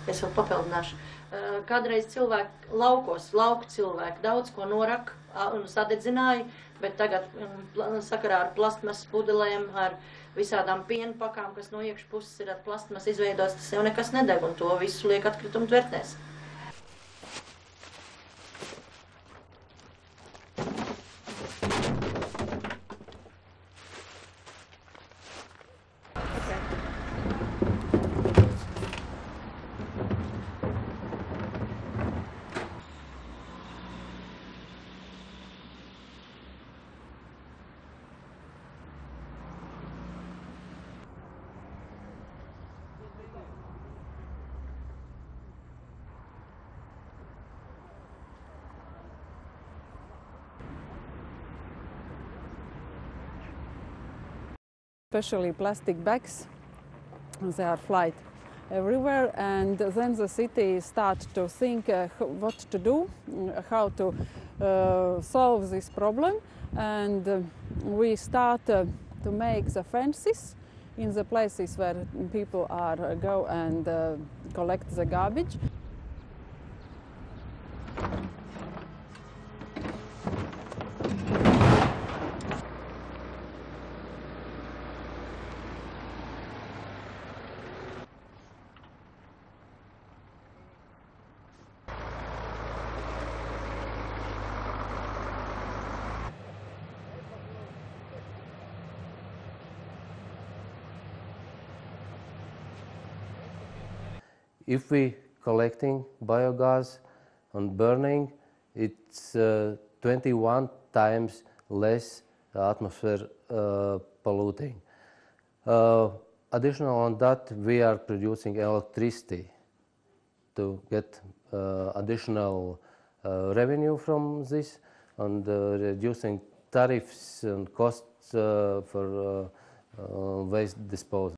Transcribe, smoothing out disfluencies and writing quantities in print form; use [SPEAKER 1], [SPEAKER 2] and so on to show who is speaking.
[SPEAKER 1] Es vēl papildināšu. Kādreiz cilvēki lauku cilvēki daudz ko norak un sadedzināja, bet tagad sakarā ar plastmasas pudelēm, ar visādām piena pakām, kas no iekšpuses ir ar plastmasu izveidots, tas jau nekas nedeg, un to visu liek atkritumu tvertnēs.
[SPEAKER 2] Especially plastic bags, they are flight everywhere, and then the city starts to think what to do, how to solve this problem, and we start to make the fences in the places where people are go and collect the garbage.
[SPEAKER 3] If we collecting biogas and burning, it's 21 times less atmosphere polluting. Additional on that, we are producing electricity to get additional revenue from this, and reducing tariffs and costs for waste disposal.